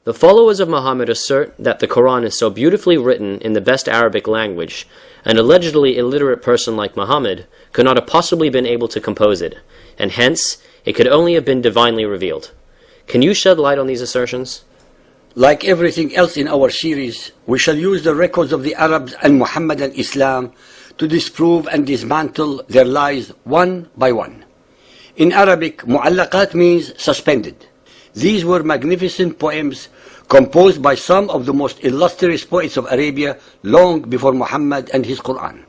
The followers of Muhammad assert that the Quran is so beautifully written in the best Arabic language, an allegedly illiterate person like Muhammad could not have possibly been able to compose it, and hence it could only have been divinely revealed. Can you shed light on these assertions? Like everything else in our series, we shall use the records of the Arabs and Muhammad and Islam to disprove and dismantle their lies one by one. In Arabic, mu'allaqat means suspended. These were magnificent poems composed by some of the most illustrious poets of Arabia long before Muhammad and his Quran.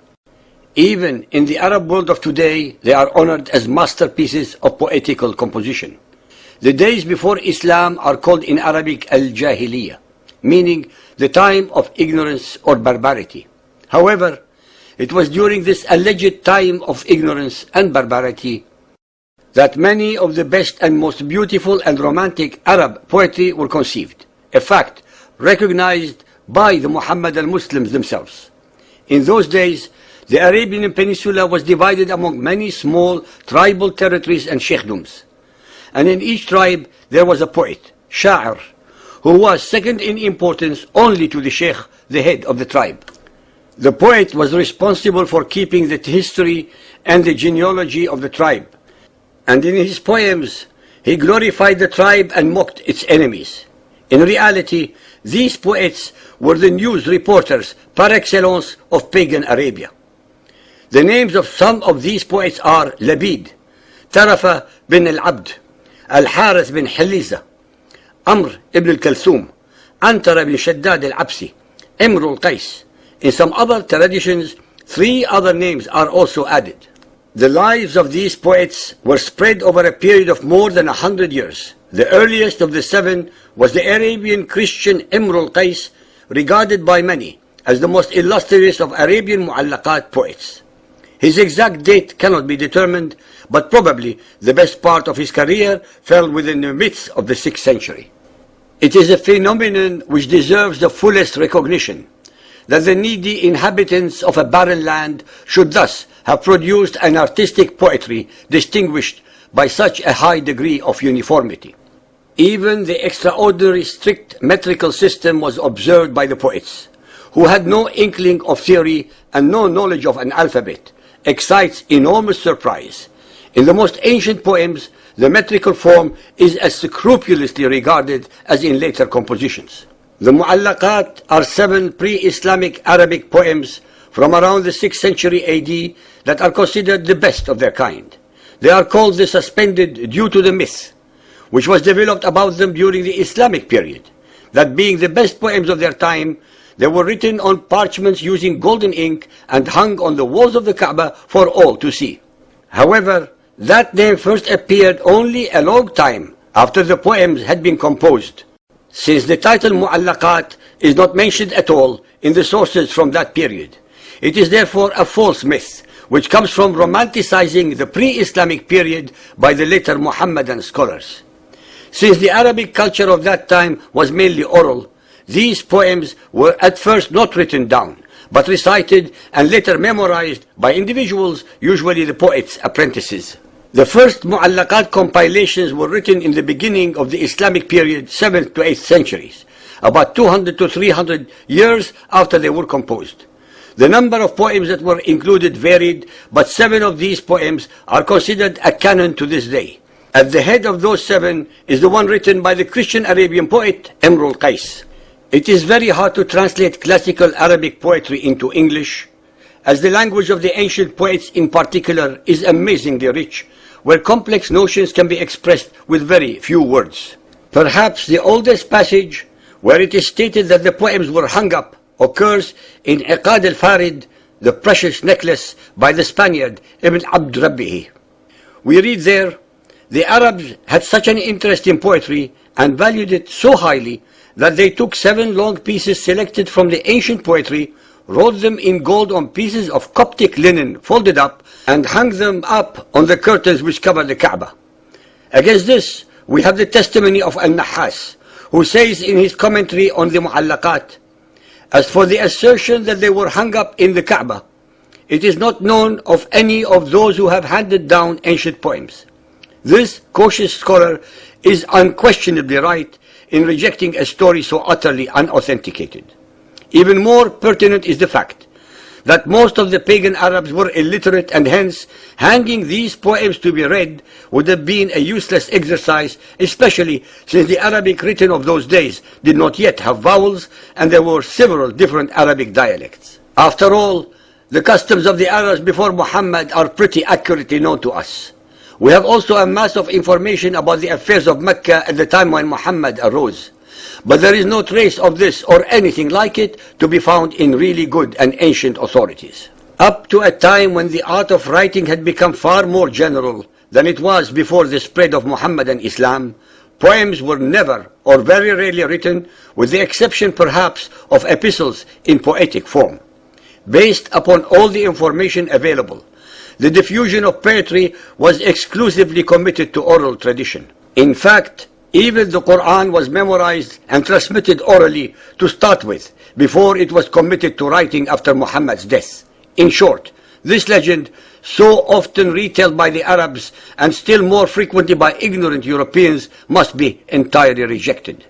Even in the Arab world of today, they are honored as masterpieces of poetical composition. The days before Islam are called in Arabic al-Jahiliyyah, meaning the time of ignorance or barbarity. However, it was during this alleged time of ignorance and barbarity that many of the best and most beautiful and romantic Arab poetry were conceived, a fact recognized by the Muhammadan Muslims themselves. In those days, the Arabian Peninsula was divided among many small tribal territories and sheikhdoms, and in each tribe there was a poet, sha'ir, who was second in importance only to the sheikh, the head of the tribe. The poet was responsible for keeping the history and the genealogy of the tribe, and in his poems he glorified the tribe and mocked its enemies. In reality, these poets were the news reporters par excellence of pagan Arabia. The names of some of these poets are Labid, Tarafa bin al-Abd, Al-Harith bin Haliza, Amr ibn al-Kalthum, Antara bin Shaddad al-Absi, Imr al-Qais. In some other traditions, 3 other names are also added. The lives of these poets were spread over a period of more than 100 years. The earliest of the 7 was the Arabian Christian Imr al-Qais, regarded by many as the most illustrious of Arabian mu'allaqat poets. His exact date cannot be determined, but probably the best part of his career fell within the midst of the 6th century. It is a phenomenon which deserves the fullest recognition, that the needy inhabitants of a barren land should thus have produced an artistic poetry distinguished by such a high degree of uniformity. Even the extraordinary strict metrical system was observed by the poets, who had no inkling of theory and no knowledge of an alphabet, excites enormous surprise. In the most ancient poems, the metrical form is as scrupulously regarded as in later compositions. The mu'allaqat are 7 pre-Islamic Arabic poems from around the 6th century AD that are considered the best of their kind. They are called the suspended due to the myth, which was developed about them during the Islamic period, that being the best poems of their time, they were written on parchments using golden ink and hung on the walls of the Kaaba for all to see. However, that name first appeared only a long time after the poems had been composed, since the title Mu'allaqat is not mentioned at all in the sources from that period. It is therefore a false myth, which comes from romanticizing the pre-Islamic period by the later Muhammadan scholars. Since the Arabic culture of that time was mainly oral, these poems were at first not written down, but recited and later memorized by individuals, usually the poets' apprentices. The first mu'allaqat compilations were written in the beginning of the Islamic period, 7th to 8th centuries, about 200 to 300 years after they were composed. The number of poems that were included varied, but 7 of these poems are considered a canon to this day. At the head of those 7 is the one written by the Christian Arabian poet Imr al-Qais. It is very hard to translate classical Arabic poetry into English, as the language of the ancient poets in particular is amazingly rich, where complex notions can be expressed with very few words. Perhaps the oldest passage, where it is stated that the poems were hung up, occurs in Iqad al-Farid, the precious necklace by the Spaniard Ibn Abd Rabbihi. We read there, the Arabs had such an interest in poetry and valued it so highly that they took 7 long pieces selected from the ancient poetry, wrote them in gold on pieces of Coptic linen folded up, and hung them up on the curtains which cover the Kaaba. Against this, we have the testimony of Al-Nahas, who says in his commentary on the Mu'allaqat, as for the assertion that they were hung up in the Kaaba, it is not known of any of those who have handed down ancient poems. This cautious scholar is unquestionably right in rejecting a story so utterly unauthenticated. Even more pertinent is the fact that most of the pagan Arabs were illiterate, and hence hanging these poems to be read would have been a useless exercise, especially since the Arabic written of those days did not yet have vowels and there were several different Arabic dialects. After all, the customs of the Arabs before Muhammad are pretty accurately known to us. We have also a mass of information about the affairs of Mecca at the time when Muhammad arose. But there is no trace of this or anything like it to be found in really good and ancient authorities. Up to a time when the art of writing had become far more general than it was before the spread of Muhammadan Islam, poems were never or very rarely written, with the exception perhaps of epistles in poetic form. Based upon all the information available, the diffusion of poetry was exclusively committed to oral tradition. In fact, even the Quran was memorized and transmitted orally to start with, before it was committed to writing after Muhammad's death. In short, this legend, so often retold by the Arabs and still more frequently by ignorant Europeans, must be entirely rejected.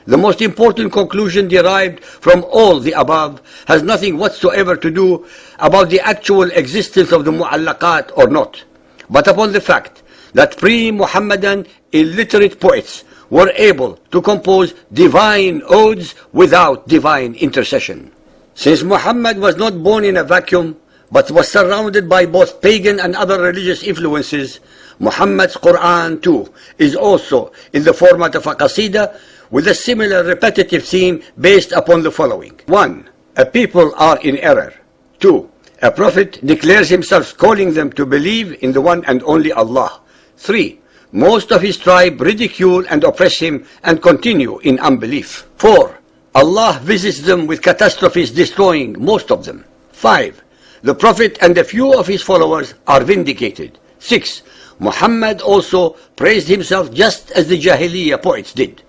The most important conclusion derived from all the above has nothing whatsoever to do about the actual existence of the mu'allaqat or not, but upon the fact that pre-Muhammadan illiterate poets were able to compose divine odes without divine intercession. Since Muhammad was not born in a vacuum, but was surrounded by both pagan and other religious influences, Muhammad's Quran too is also in the format of a qasida with a similar repetitive theme based upon the following. 1. A people are in error. 2. A prophet declares himself calling them to believe in the one and only Allah. 3. Most of his tribe ridicule and oppress him and continue in unbelief. 4. Allah visits them with catastrophes, destroying most of them. 5. The Prophet and a few of his followers are vindicated. 6. Muhammad also praised himself just as the Jahiliyyah poets did.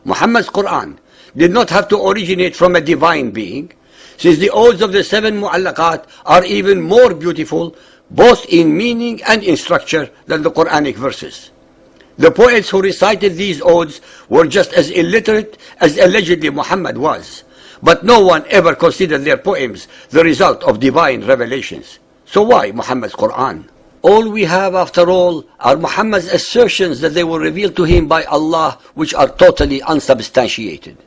Muhammad's Quran did not have to originate from a divine being, since the odes of the 7 mu'allaqat are even more beautiful, both in meaning and in structure, than the Quranic verses. The poets who recited these odes were just as illiterate as allegedly Muhammad was, but no one ever considered their poems the result of divine revelations. So why Muhammad's Quran? All we have, after all, are Muhammad's assertions that they were revealed to him by Allah, which are totally unsubstantiated.